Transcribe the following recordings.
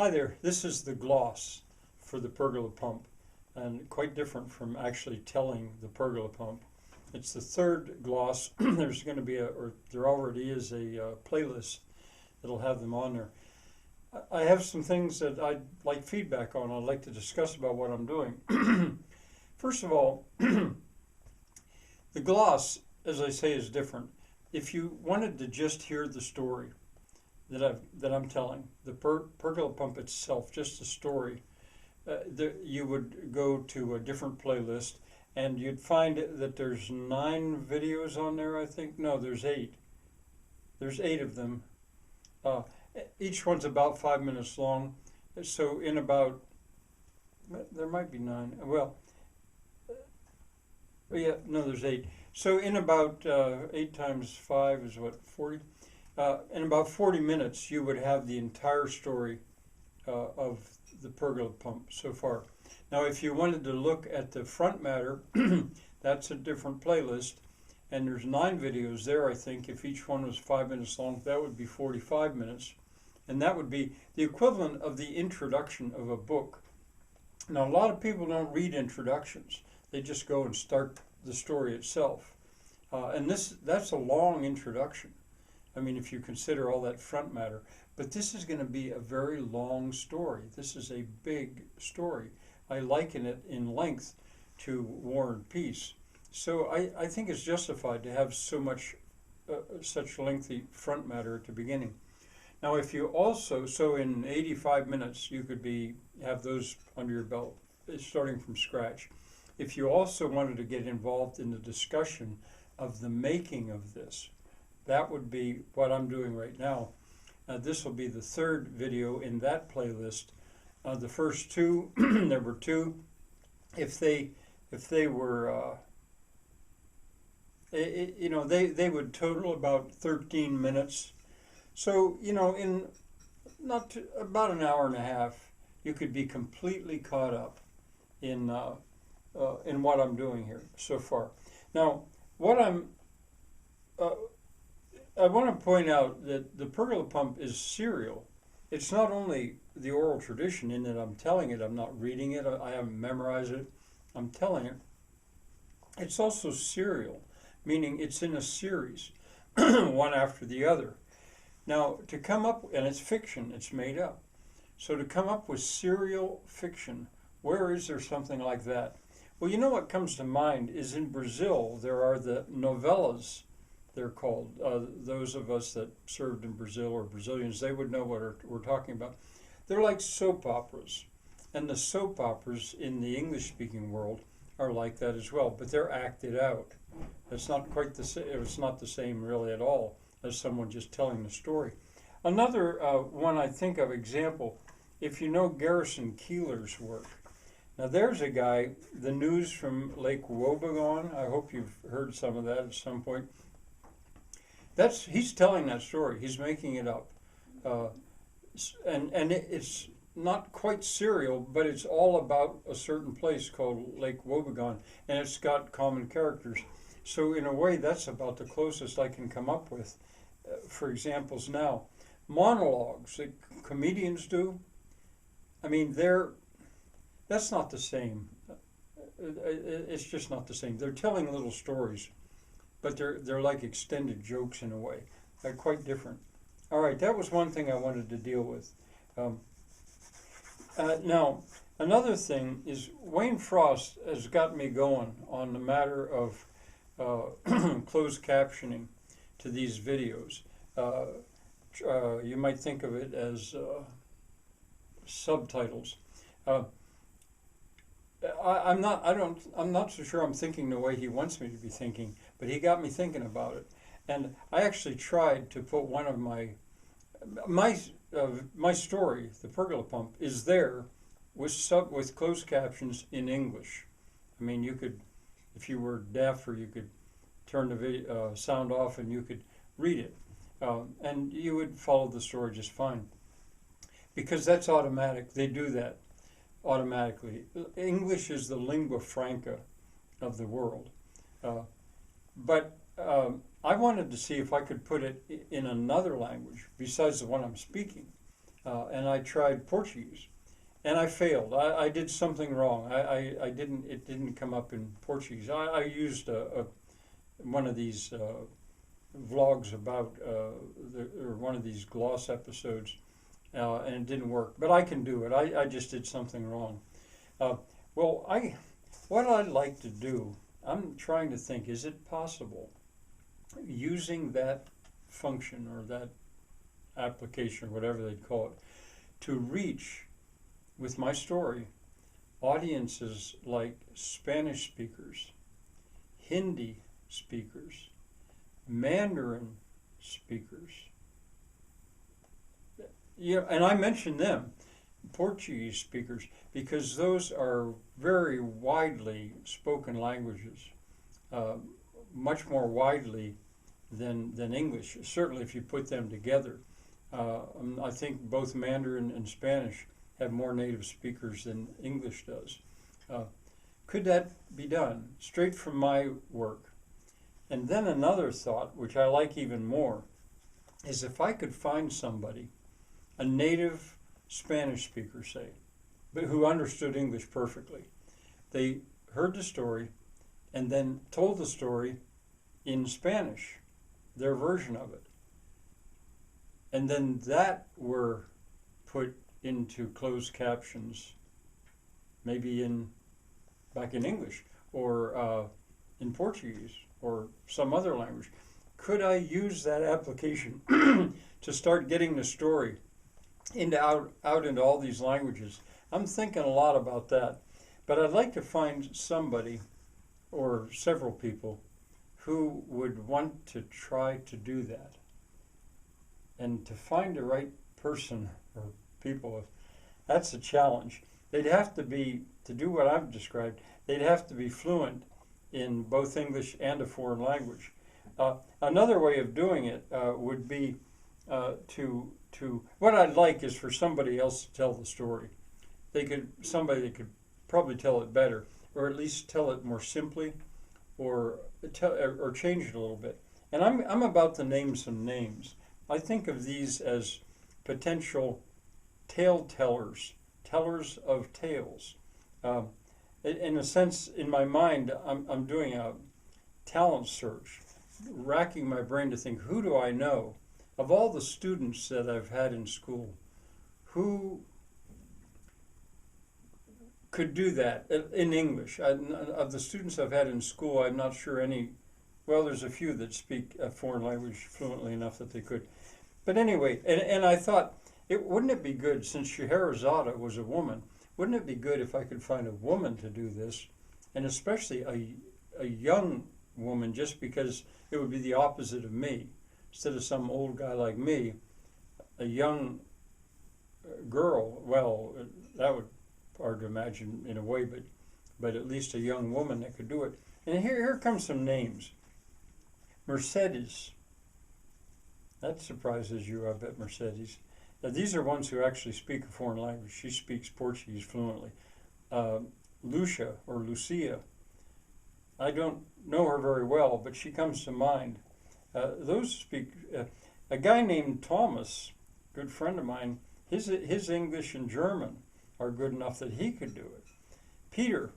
Hi there, this is the gloss for the Pergola Pump, and quite different from actually telling the Pergola Pump. It's the third gloss. There's going to be or there already is a playlist that'll have them on there. I have some things that I'd like feedback on. I'd like to discuss about what I'm doing. First of all, the gloss, as I say, is different. If you wanted to just hear the story that I'm telling, the Pergola Pump itself, just the story, you would go to a different playlist, and you'd find that there's 9 videos on there. I think no, there's 8. There's 8 of them. Each one's about 5 minutes long. So in about there might be 9. Well, yeah, no, there's 8. So in about 8 times 5 is what, 40? In about 40 minutes, you would have the entire story of the Pergola Pump so far. Now, if you wanted to look at the front matter, that's a different playlist, and there's 9 videos there, I think. If each one was 5 minutes long, that would be 45 minutes, and that would be the equivalent of the introduction of a book. Now, a lot of people don't read introductions. They just go and start the story itself, and that's a long introduction. I mean, if you consider all that front matter. But this is going to be a very long story. This is a big story. I liken it in length to War and Peace. So I think it's justified to have such lengthy front matter at the beginning. Now, if you also, so in 85 minutes, you could have those under your belt, starting from scratch. If you also wanted to get involved in the discussion of the making of this, that would be what I'm doing right now. This will be the third video in that playlist. The first 2, there were 2. If they were, they would total about 13 minutes. So in about an hour and a half, you could be completely caught up in what I'm doing here so far. Now, I want to point out that the Pergola Pump is serial. It's not only the oral tradition in that I'm telling it, I'm not reading it, I haven't memorized it, I'm telling it. It's also serial, meaning it's in a series, one after the other. Now, to come up, and it's fiction, it's made up. So to come up with serial fiction, where is there something like that? Well, what comes to mind is in Brazil, there are the novellas. They're called. Those of us that served in Brazil or Brazilians, they would know what we're talking about. They're like soap operas. And the soap operas in the English-speaking world are like that as well, but they're acted out. It's not quite the same. It's not the same really at all as someone just telling the story. Another one I think of example, if you know Garrison Keillor's work. Now there's a guy, the news from Lake Wobegon. I hope you've heard some of that at some point. He's telling that story. He's making it up, and it's not quite serial, but it's all about a certain place called Lake Wobegon, and it's got common characters. So in a way, that's about the closest I can come up with for examples now. Monologues that comedians do. I mean, that's not the same. It's just not the same. They're telling little stories, but they're like extended jokes in a way. They're quite different. All right, that was one thing I wanted to deal with. Now, another thing is Wayne Frost has got me going on the matter of closed captioning to these videos. You might think of it as subtitles. I'm not so sure I'm thinking the way he wants me to be thinking, but he got me thinking about it. And I actually tried to put one of my story, the Pergola Pump, is there with closed captions in English. I mean, you could, if you were deaf, or you could turn the video, sound off, and you could read it, and you would follow the story just fine, because that's automatic. They do that automatically. English is the lingua franca of the world. But I wanted to see if I could put it in another language besides the one I'm speaking. and I tried Portuguese, and I failed. I did something wrong. I didn't. It didn't come up in Portuguese. I used one of these vlogs about or one of these gloss episodes, and it didn't work. But I can do it. I just did something wrong. Uh, well, what I'd like to do, I'm trying to think, is it possible using that function or that application or whatever they'd call it to reach with my story audiences like Spanish speakers, Hindi speakers, Mandarin speakers. Yeah, and I mentioned them, Portuguese speakers, because those are very widely spoken languages, uh, much more widely than English. Certainly, if you put them together, I think both Mandarin and Spanish have more native speakers than English does. Uh, could that be done straight from my work? And then another thought, which I like even more, is if I could find somebody, a native Spanish speaker, say, but who understood English perfectly. They heard the story and then told the story in Spanish, their version of it. And then that were put into closed captions, maybe back in English or in Portuguese or some other language. Could I use that application to start getting the story out into all these languages? I'm thinking a lot about that, but I'd like to find somebody or several people who would want to try to do that. And to find the right person or people, that's a challenge. They'd have to be, to do what I've described, they'd have to be fluent in both English and a foreign language. Another way of doing it would be what I'd like is for somebody else to tell the story. Somebody that could probably tell it better, or at least tell it more simply, or change it a little bit. And I'm about to name some names. I think of these as potential tale tellers, tellers of tales. In a sense, in my mind, I'm doing a talent search, racking my brain to think, who do I know? Of all the students that I've had in school, who could do that in English? Of the students I've had in school, I'm not sure any. Well, there's a few that speak a foreign language fluently enough that they could. But anyway, and I thought, wouldn't it be good, since Scheherazade was a woman, wouldn't it be good if I could find a woman to do this, and especially a young woman, just because it would be the opposite of me. Instead of some old guy like me, a young girl, well, that would be hard to imagine in a way, but at least a young woman that could do it. And here comes some names. Mercedes. That surprises you, I bet, Mercedes. Now, these are ones who actually speak a foreign language. She speaks Portuguese fluently. Lucia or Lucia. I don't know her very well, but she comes to mind. Those speak. A guy named Thomas, good friend of mine, his English and German are good enough that he could do it. Peter,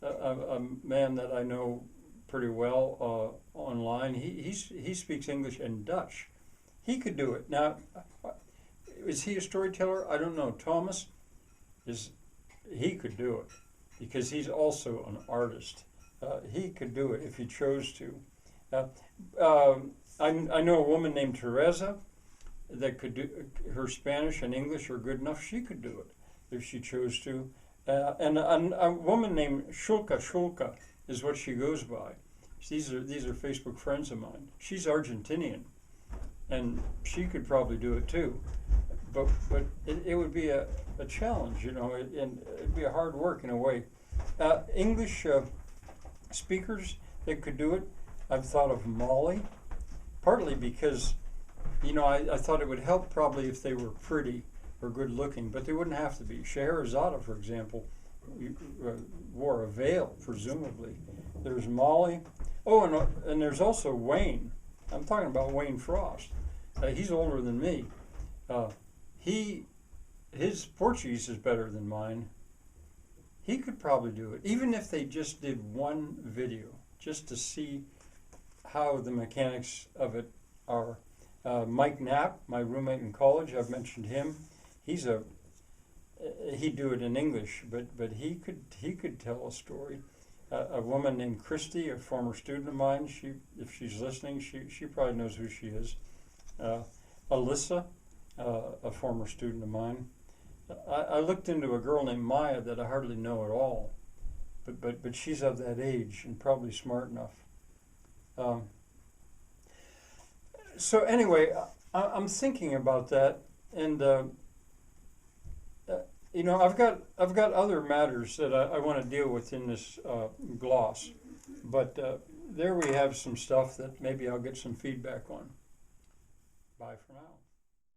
a man that I know pretty well online, he speaks English and Dutch. He could do it. Now, is he a storyteller? I don't know. Thomas, he could do it because he's also an artist. He could do it if he chose to. I know a woman named Teresa that could do, her Spanish and English are good enough. She could do it if she chose to. And a woman named Shulka is what she goes by. These are Facebook friends of mine. She's Argentinian, and she could probably do it too. But it would be a challenge, and it'd be a hard work in a way. English speakers that could do it, I've thought of Molly, partly because, I thought it would help probably if they were pretty or good looking, but they wouldn't have to be. Scheherazade, for example, wore a veil, presumably. There's Molly. Oh, and there's also Wayne. I'm talking about Wayne Frost. He's older than me. He his Portuguese is better than mine. He could probably do it, even if they just did one video, just to see how the mechanics of it are. Mike Knapp, my roommate in college, I've mentioned him. He'd do it in English, but he could tell a story. A woman named Christy, a former student of mine, if she's listening, she probably knows who she is. Alyssa, a former student of mine. I looked into a girl named Maya that I hardly know at all, but she's of that age and probably smart enough. So anyway, I'm thinking about that, and you know, I've got other matters that I want to deal with in this gloss, but there we have some stuff that maybe I'll get some feedback on. Bye for now.